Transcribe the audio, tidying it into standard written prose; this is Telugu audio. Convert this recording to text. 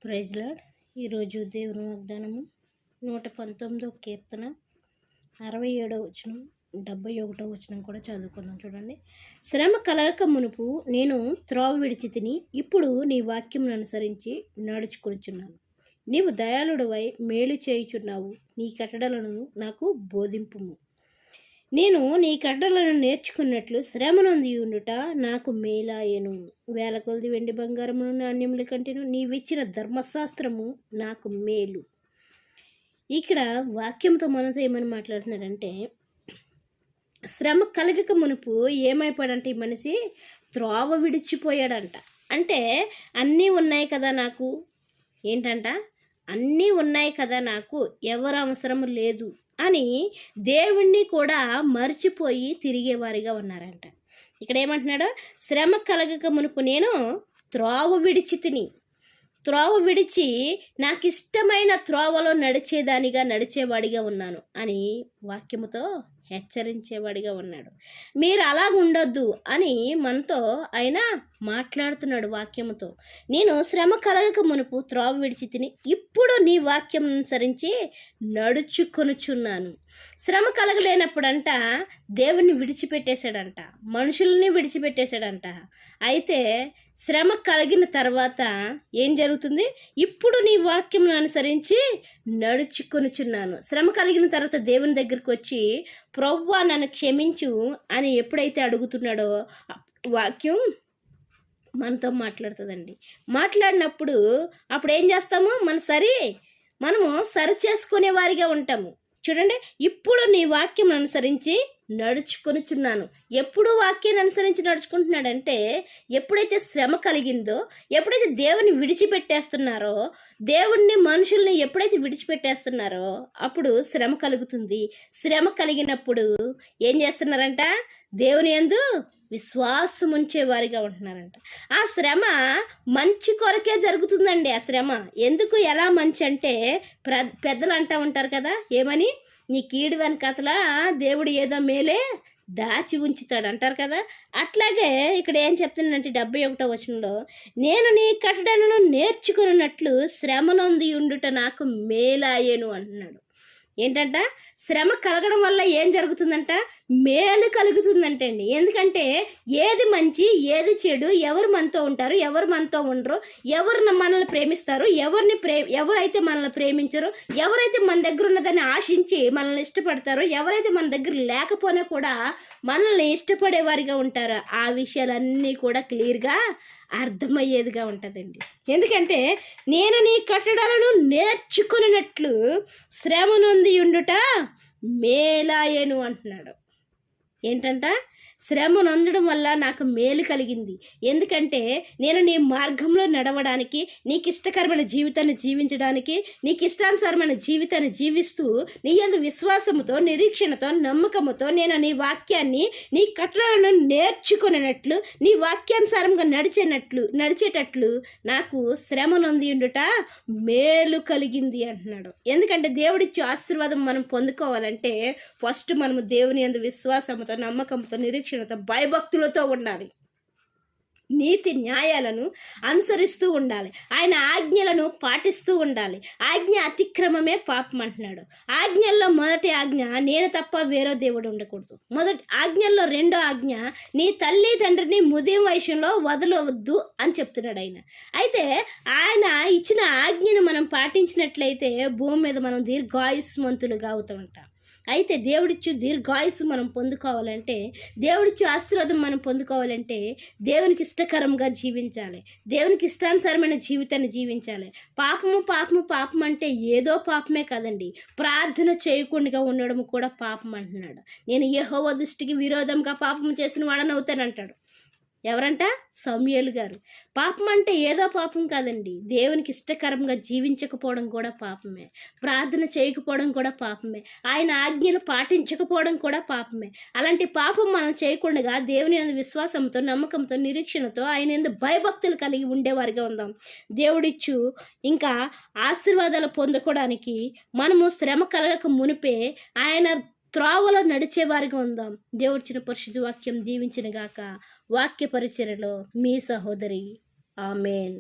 Praise lord. ఈరోజు దేవుని వాగ్దానము 119వ కీర్తన 67వ వచనం 71వ వచనం కూడా చదువుకుందాం. చూడండి. శ్రమ కలగక మునుపు నేను త్రోవ విడిచి తిని ఇప్పుడు నీ వాక్యమును అనుసరించి నడుచుకొనుచున్నాను. నీవు దయాళుడవై మేలు చేయుచున్నావు. నీ కట్టడలను నాకు బోధింపుము. నేను నీ కట్టడలను నేర్చుకున్నట్లు శ్రమనొంది ఉండుట నాకు మేలాయెను. వేల కొలది వెండి బంగారమును నాణ్యముల కంటేను నీవిచ్చిన ధర్మశాస్త్రము నాకు మేలు. ఇక్కడ వాక్యంతో మనతో ఏమని మాట్లాడుతున్నాడంటే, శ్రమ కలగక మునుపు ఏమైపోయాడంటే ఈ మనిషి త్రోవ విడిచిపోయాడంట. అంటే అన్నీ ఉన్నాయి కదా నాకు, ఏంటంట, అన్నీ ఉన్నాయి కదా నాకు, ఎవరు అవసరం లేదు అని దేవుణ్ణి కూడా మర్చిపోయి తిరిగేవారిగా ఉన్నారంట. ఇక్కడ ఏమంటున్నాడు, శ్రమ కలగక మునుపు నేను త్రోవ విడిచి తిని, త్రోవ విడిచి నాకు ఇష్టమైన త్రోవలో నడిచేవాడిగా ఉన్నాను అని వాక్యముతో హెచ్చరించేవాడిగా ఉన్నాడు. మీరు అలాగ ఉండొద్దు అని మనతో ఆయన మాట్లాడుతున్నాడు వాక్యముతో. నేను శ్రమ కలగక మునుపు త్రోవ విడిచి తిని ఇప్పుడు నీ వాక్యం అనుసరించి నడుచుకొనుచున్నాను. శ్రమ కలగలేనప్పుడంట దేవుణ్ణి విడిచిపెట్టేశాడంట, మనుషుల్ని విడిచిపెట్టేశాడంట. అయితే శ్రమ కలిగిన తర్వాత ఏం జరుగుతుంది? ఇప్పుడు నీ వాక్యం అనుసరించి నడుచుకొనుచున్నాను. శ్రమ కలిగిన తర్వాత దేవుని దగ్గరికి వచ్చి ప్రభువా నన్ను క్షమించు అని ఎప్పుడైతే అడుగుతున్నాడో వాక్యం మనతో మాట్లాడుతుందండి. మాట్లాడినప్పుడు అప్పుడు ఏం చేస్తాము? మనము సరి చేసుకునే వారిగా ఉంటాము. చూడండి, ఇప్పుడు నీ వాక్యం అనుసరించి నడుచుకొనుచున్నాను. ఎప్పుడు వాక్యాన్ని అనుసరించి నడుచుకుంటున్నాడంటే, ఎప్పుడైతే శ్రమ కలిగిందో, ఎప్పుడైతే దేవుని విడిచిపెట్టేస్తున్నారో, దేవుణ్ణి మనుషుల్ని ఎప్పుడైతే విడిచిపెట్టేస్తున్నారో అప్పుడు శ్రమ కలుగుతుంది. శ్రమ కలిగినప్పుడు ఏం చేస్తున్నారంట? దేవుని యందు విశ్వాసం ఉంచే వారిగా ఉంటున్నారంట. ఆ శ్రమ మంచి కొరకే జరుగుతుందండి. ఆ శ్రమ ఎందుకు, ఎలా మంచి అంటే, పెద్దలు అంటూ ఉంటారు కదా, ఏమని, నీ కీడు వెనకతలా దేవుడు ఏదో మేలే దాచి ఉంచుతాడు అంటారు కదా. అట్లాగే ఇక్కడ ఏం చెప్తున్నానంటే 71వ వచనంలో, నేను నీ కట్టడలను నేర్చుకున్నట్లు శ్రమనొంది ఉండుట నాకు మేలాయెను అంటున్నాడు. ఏంటంట? శ్రమ కలగడం వల్ల ఏం జరుగుతుందంట? మేలు కలుగుతుందంటే అండి. ఎందుకంటే ఏది మంచి ఏది చెడు, ఎవరు మనతో ఉంటారు ఎవరు మనతో ఉండరు, ఎవరు మనల్ని ప్రేమిస్తారు ఎవరైతే మనల్ని ప్రేమించరు, ఎవరైతే మన దగ్గర ఉన్నదాన్ని ఆశించి మనల్ని ఇష్టపడతారో, ఎవరైతే మన దగ్గర లేకపోయినా కూడా మనల్ని ఇష్టపడేవారిగా ఉంటారో, ఆ విషయాలన్నీ కూడా క్లియర్గా అర్థమయ్యేదిగా ఉంటుందండి. ఎందుకంటే నేను నీ కట్టడాలను నేర్చుకున్నట్లు శ్రమనొంది ఉండుట మేలాయెను అంటున్నాడు. ఏంటంట? శ్రమ నొందడం వల్ల నాకు మేలు కలిగింది. ఎందుకంటే నేను నీ మార్గంలో నడవడానికి, నీకు ఇష్టకరమైన జీవితాన్ని జీవించడానికి, నీకు ఇష్టానుసారమైన జీవితాన్ని జీవిస్తూ నీ యందు విశ్వాసముతో, నిరీక్షణతో, నమ్మకముతో నేను నీ వాక్యాన్ని, నీ కట్టడలను నేర్చుకునేటట్లు, నీ వాక్యానుసారంగా నడిచేటట్లు నాకు శ్రమ నొంది ఉండుట మేలు కలిగింది అంటున్నాడు. ఎందుకంటే దేవుడిచ్చే ఆశీర్వాదం మనం పొందుకోవాలంటే ఫస్ట్ మనము దేవుని యందు విశ్వాసముతో, నమ్మకంతో, నిరీక్షణతో, భయభక్తులతో ఉండాలి. నీతి న్యాయాలను అనుసరిస్తూ ఉండాలి. ఆయన ఆజ్ఞలను పాటిస్తూ ఉండాలి. ఆజ్ఞ అతిక్రమమే పాపం అంటున్నాడు. ఆజ్ఞల్లో మొదటి ఆజ్ఞ, నేను తప్ప వేరే దేవుడు ఉండకూడదు. మొదటి ఆజ్ఞల్లో రెండో ఆజ్ఞ, నీ తల్లి తండ్రిని ముదిం వయసులో వదలవద్దు అని చెప్తున్నాడు ఆయన. అయితే ఆయన ఇచ్చిన ఆజ్ఞను మనం పాటించినట్లయితే భూమి మీద మనం దీర్ఘాయుష్మంతులుగా అవుతూ ఉంటాం. అయితే దేవుడిచ్చు దీర్ఘాయుస్సు మనం పొందుకోవాలంటే, దేవుడిచ్చు ఆశీర్వాదం మనం పొందుకోవాలంటే దేవునికి ఇష్టకరంగా జీవించాలి. దేవునికి ఇష్టానుసారమైన జీవితాన్ని జీవించాలి. పాపం అంటే ఏదో పాపమే కాదండి, ప్రార్థన చేయకుండా ఉండడం కూడా పాపం అంటున్నాడు. నేను యెహోవా దృష్టికి విరోధంగా పాపం చేసిన వాడని అవుతానంటాడు. ఎవరంట? సమూయేలు గారు. పాపం అంటే ఏదో పాపం కాదండి, దేవునికి ఇష్టకరంగా జీవించకపోవడం కూడా పాపమే, ప్రార్థన చేయకపోవడం కూడా పాపమే, ఆయన ఆజ్ఞలు పాటించకపోవడం కూడా పాపమే. అలాంటి పాపం మనం చేయకుండా దేవుని యందు విశ్వాసంతో, నమ్మకంతో, నిరీక్షణతో, ఆయన యందు భయభక్తులు కలిగి ఉండేవారిగా ఉందాం. దేవుడిచ్చు ఇంకా ఆశీర్వాదాలు పొందుకోవడానికి మనము శ్రమ కలగక మునిపే ఆయన త్రోవలో నడిచేవారిగా ఉందాం. దేవుడిచ్చిన పరిశుద్ధ వాక్యం దీవించిన గాక. వాక్య పరిచర్యలో మీ సహోదరి. ఆమేన్.